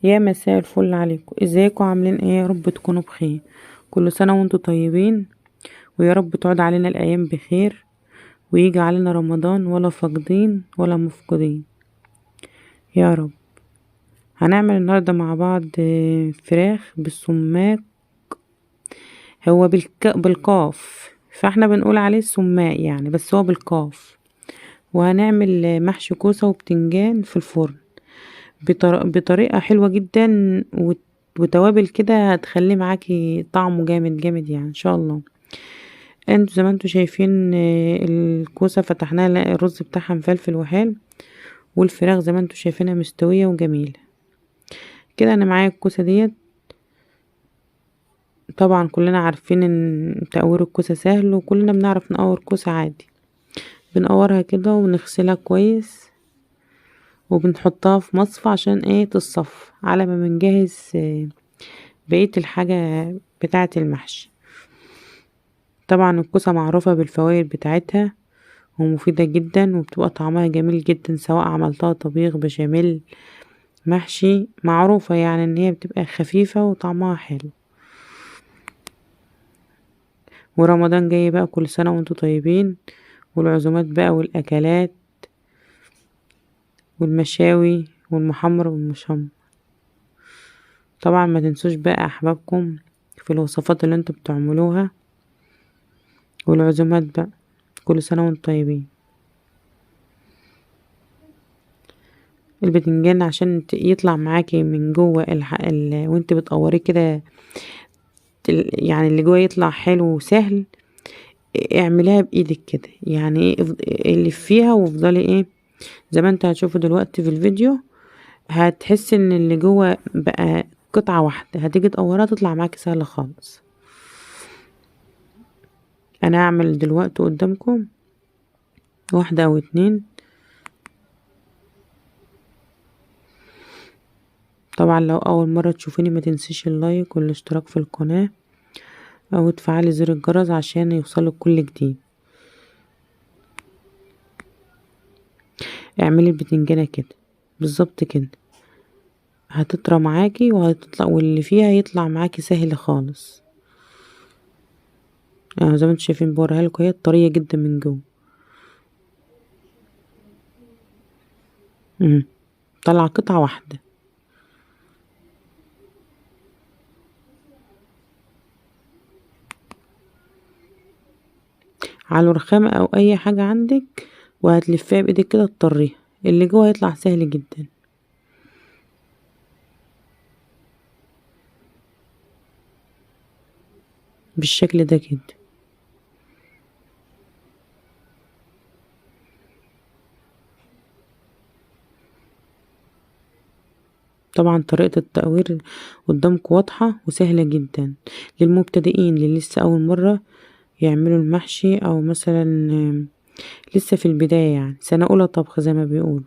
يا مساء الفل عليكم، ازيكم عاملين ايه؟ يا رب تكونوا بخير. كل سنة وانتم طيبين، ويا رب تعود علينا الايام بخير، ويجي علينا رمضان ولا فاقدين ولا مفقودين يا رب. هنعمل النهاردة مع بعض فراخ بالسماق. هو بالقاف، فاحنا بنقول عليه السماق يعني، بس هو بالقاف. وهنعمل محشي كوسة وبتنجان في الفرن بطريقة حلوة جدا، وتوابل كده هتخلي معاكي طعمه جامد جامد يعني ان شاء الله. انتوا زي ما انتوا شايفين الكوسة فتحناها، لا الرز بتاعها مفلفل وحال، والفراخ زي ما انتوا شايفينها مستوية وجميلة كده. انا معايا الكوسة ديت. طبعا كلنا عارفين ان تقوير الكوسة سهل، وكلنا بنعرف نقور كوسة عادي. بنقورها كده ونغسلها كويس، وبنحطها في مصفى عشان ايه تصفى، على ما بنجهز بقية الحاجة بتاعة المحشي. طبعا الكوسة معروفة بالفوائد بتاعتها، ومفيدة جدا، وبتبقى طعمها جميل جدا سواء عملتها طبيخ بشاميل محشي. معروفة يعني ان هي بتبقى خفيفة وطعمها حلو. ورمضان جاي بقى، كل سنة وانتوا طيبين، والعزومات بقى والاكلات والمشاوي والمحمر والمشمر. طبعا ما تنسوش بقى احبابكم في الوصفات اللي انتوا بتعملوها، والعزومات بقى. كل سنة وانتوا طيبين. البتنجان عشان يطلع معاكي من جوه وانت بتقوريه كده، يعني اللي جوه يطلع حلو وسهل. اعمليها بايدك كده يعني ايه، اللي فيها وافضلي ايه زي ما انت هتشوفوا دلوقتي في الفيديو. هتحس ان اللي جوه بقى قطعة واحدة، هتيجي تقورها تطلع معاكي سهلة خالص. انا هعمل دلوقتي قدامكم واحدة او اتنين. طبعا لو اول مرة تشوفيني ما تنسيش اللايك والاشتراك في القناة، او تفعلي زر الجرس عشان يوصلك كل جديد. اعملي البتنجانة كده بالظبط كده، هتطرى معاكي وهتطلع، واللي فيها يطلع معاكي سهل خالص. يعني زي ما انتوا شايفين بوريها لكم، هي طرية جدا من جوه. امم طلع قطعة واحدة. على الرخامة او اي حاجة عندك، وهتلفيها بايدك كده تطريها، اللي جوه هيطلع سهل جدا بالشكل ده كده. طبعا طريقة التقوير قدامكم واضحة وسهلة جدا للمبتدئين، اللي لسه اول مرة يعملوا المحشي، او مثلا لسه في البداية يعني سنة اولى طبخ زي ما بيقولوا.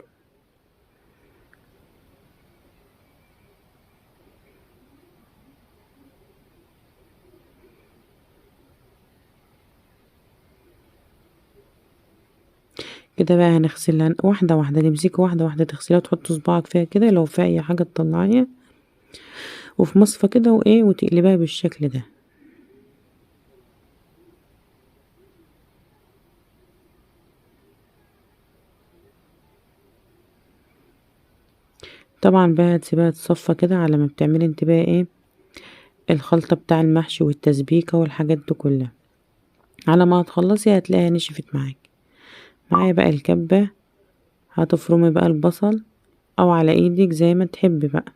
كده بقى هنغسلها واحدة واحدة، تمسكي واحدة واحدة تغسليها وتحطي صباعك فيها كده، لو في اي حاجة تطلعيها، وفي مصفى كده وايه، وتقلبها بالشكل ده. طبعا بقى هتسيبها تصفى كده على ما بتعملي انت بقى ايه الخلطة بتاع المحشي والتسبيكة والحاجات دي كلها. على ما هتخلصي هتلاقيها نشفت معاك. معايا بقى الكبة، هتفرمي بقى البصل او على ايدك زي ما تحبي بقى،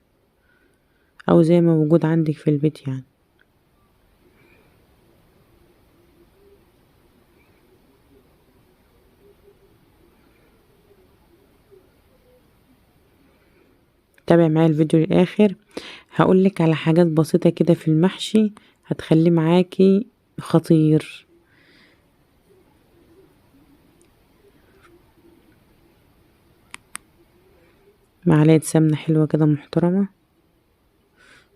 او زي ما موجود عندك في البيت يعني. تابع معايا الفيديو للاخر، هقولك على حاجات بسيطة كده في المحشي هتخليه معاكي خطير. معلقة سمنة حلوة كده محترمة،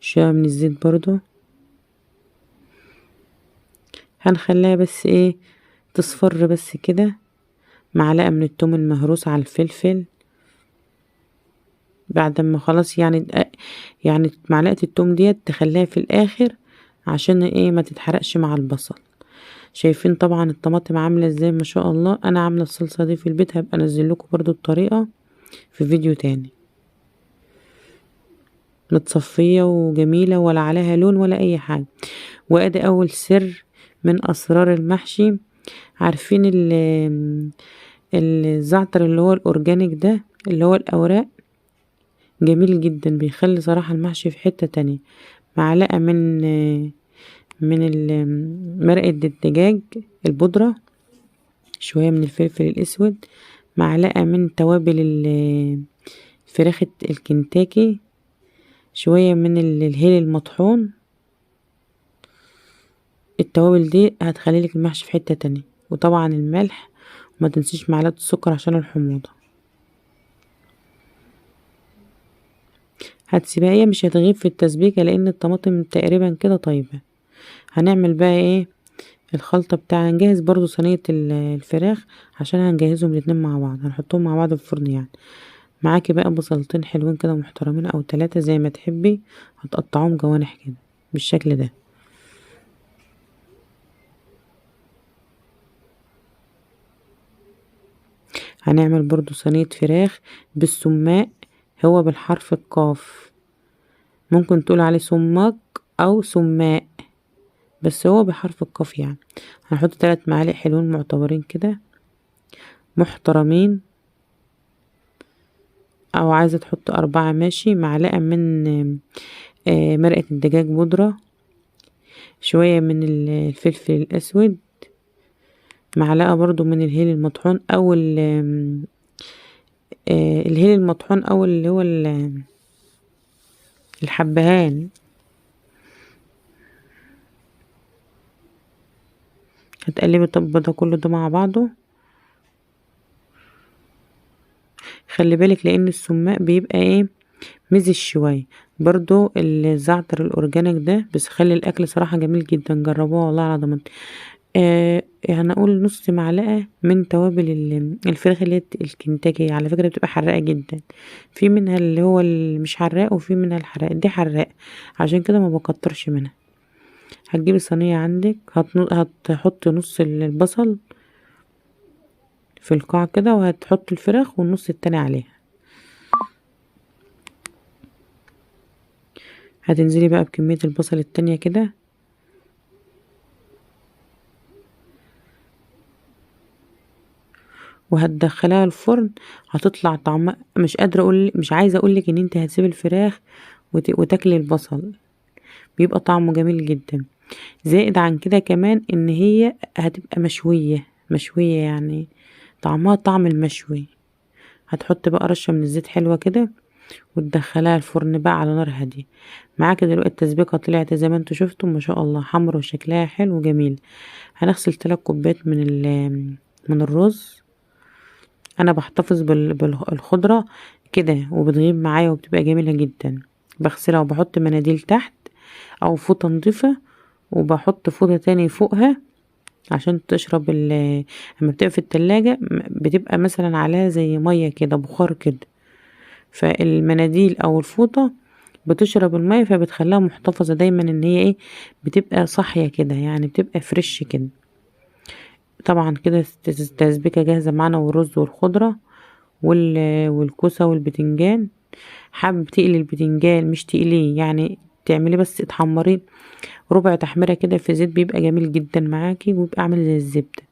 شوية من الزيت برضو. هنخليها بس ايه تصفر بس كده. معلقة من التوم المهروس على الفلفل. بعد ما خلاص يعني معلقة التوم ديت تخليها في الاخر عشان ايه ما تتحرقش مع البصل. شايفين طبعا الطماطم عاملة ازاي ما شاء الله. انا عاملة الصلصة دي في البيت، هبقى انزل لكم برضو الطريقة في فيديو تاني. متصفية وجميلة ولا عليها لون ولا اي حاجة. وادي اول سر من اسرار المحشي. عارفين الزعتر اللي هو الاورجانيك ده اللي هو الاوراق، جميل جدا بيخلي صراحة المحشي في حتة تانية. معلقة من مرقة الدجاج البودرة، شوية من الفلفل الاسود، معلقة من توابل الفراخ الكنتاكي، شوية من الهيل المطحون. التوابل دي هتخليلك المحشي في حتة تانية. وطبعا الملح، وما تنسيش معلقة السكر عشان الحموضة. هتسيبها، هي مش هتغيب في التسبيكة لان الطماطم تقريبا كده طيبة. هنعمل بقى ايه الخلطة بتاعنا. نجهز برضو صينية الفراخ عشان هنجهزهم الاتنين مع بعض، هنحطهم مع بعض في الفرن يعني. معاكي بقى بصلتين حلوين كده محترمين او 3 زي ما تحبي، هتقطعوهم جوانح كده بالشكل ده. هنعمل برضو صينية فراخ بالسماق، هو بالحرف القاف، ممكن تقول عليه سماق او سماق، بس هو بحرف القاف يعني. هنحط 3 معالق حلوين معتبرين كده محترمين، او عايزة تحط 4 ماشي. معلقة من مرقة الدجاج بودرة، شوية من الفلفل الاسود، معلقة برضو من الهيل المطحون او الهيل المطحون او اللي هو الحبهان. هتقلبي الطب ده كله ده مع بعضه. خلي بالك لان السماق بيبقى ايه مزز شويه. برضو الزعتر الاورجانيك ده بس خلي الاكل صراحه جميل جدا، جربوها والله على ضمانتي. يعني اقول نص معلقه من توابل الفراخ اللي هي الكنتاكي، على فكره بتبقى حراقه جدا. في منها اللي هو مش حراق وفي منها الحراق، دي حراق عشان كده ما بكترش منها. هتجيبي صينيه عندك، هتحطي نص البصل في القاع كده، وهتحطي الفراخ والنص التاني عليها. هتنزلي بقى بكمية البصل التانية كده، وهتدخلها الفرن. هتطلع طعمها مش قادرة اقول، مش عايزة اقولك ان انت هتسيبي الفراخ وتاكلي البصل، بيبقى طعمه جميل جدا. زائد عن كده كمان ان هي هتبقى مشوية يعني طعمها طعم المشوي. هتحط بقى رشة من الزيت حلوة كده، وتدخلها الفرن بقى على نار هادية. معاك دلوقتي التسبيكة طلعت زي ما انتوا شفتوا ما شاء الله، حمرا وشكلها حلو وجميل. هنغسل 3 كوبايات من الرز. انا بحتفظ بالخضرة كده وبتغيب معايا وبتبقى جميلة جدا. بغسلها وبحط مناديل تحت او فوطة نضيفة، وبحط فوطة تاني فوقها عشان تشرب لما بتبقى في التلاجة بتبقى مثلا عليها زي مية كده بخار كده، فالمناديل او الفوطة بتشرب المية فبتخليها محتفظة دايما ان هي ايه بتبقى صاحية كده يعني بتبقى فريش كده. طبعا كده التسبيكة جاهزة معانا، والرز والخضرة والكوسة والبتنجان. حابب تقلي البتنجان مش تقليه يعني، تعمليه بس تحمريه ربع تحميرة كده في زيت، بيبقى جميل جدا معاكي ويبقى عامل زي الزبدة.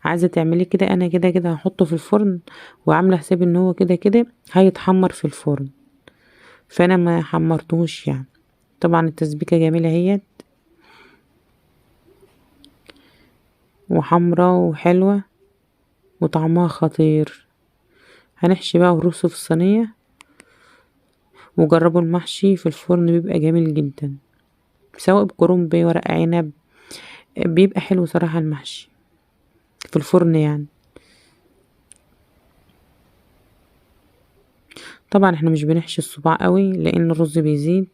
عايزة تعمليه كده، انا كده كده هحطه في الفرن وعاملة حسابي ان هو كده كده هيتحمر في الفرن، فانا ما حمرتهوش يعني. طبعا التسبيكة جميلة اهيت وحمرة وحلوة وطعمها خطير. هنحشي بقى ونرصه في الصينية، وجربوا المحشي في الفرن بيبقى جميل جدا، سواء بكرنب ورق عنب، بيبقى حلو صراحة المحشي في الفرن يعني. طبعا احنا مش بنحشي الصباع قوي لان الرز بيزيد.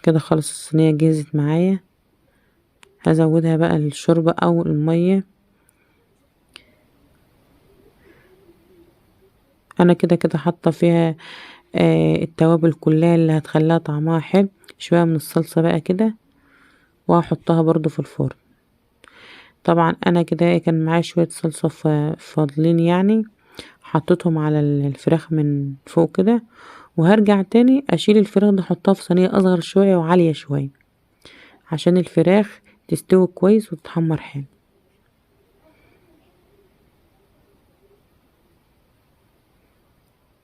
كده خلاص الصينية جهزت معايا. هزودها بقى الشوربة او المية. انا كده كده حاطه فيها التوابل كلها اللي هتخليها طعمها حلو. شويه من الصلصه بقى كده وهحطها برضو في الفرن. طبعا انا كده كان معايا شويه صلصه فاضلين يعني، حطيتهم على الفراخ من فوق كده. وهرجع تاني اشيل الفراخ دي احطها في صينيه اصغر شويه وعاليه شويه عشان الفراخ تستوي كويس وتتحمر حلو.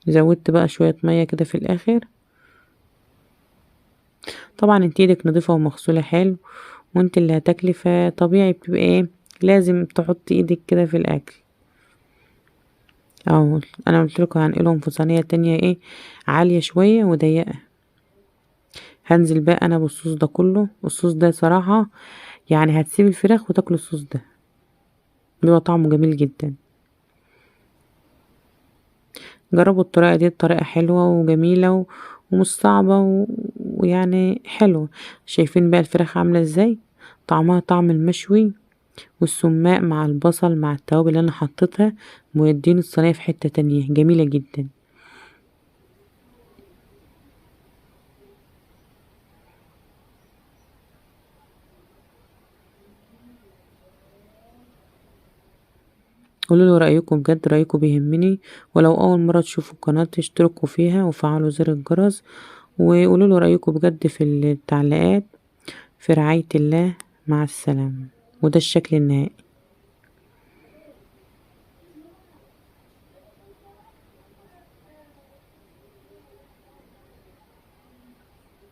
زودت بقى شويه ميه كده في الاخر. طبعا انت ايدك نضيفه ومغسوله حلو، وانت اللي هتاكلي فطبيعي بتبقى ايه، لازم تحطي ايدك كده في الاكل. او انا قلت لكم هنقلهم في صينيه تانية ايه، عاليه شويه وضيقه. هنزل بقى انا بالصوص ده كله. الصوص ده صراحه يعني هتسيب الفراخ وتاكل الصوص ده، بيبقى طعمه جميل جدا. جربوا الطريقه دي، الطريقه حلوه وجميله ومش صعبه ويعني حلوه. شايفين بقى الفراخ عامله ازاي، طعمها طعم المشوي، والسماق مع البصل مع التوابل اللي انا حطيتها مودين الصينيه في حته تانية جميله جدا. قولوا له رأيكم، بجد رأيكم بيهمني. ولو أول مرة تشوفوا القناة اشتركوا فيها وفعلوا زر الجرس، وقولوا له رأيكم بجد في التعليقات. في رعاية الله، مع السلامة. وده الشكل النهائي.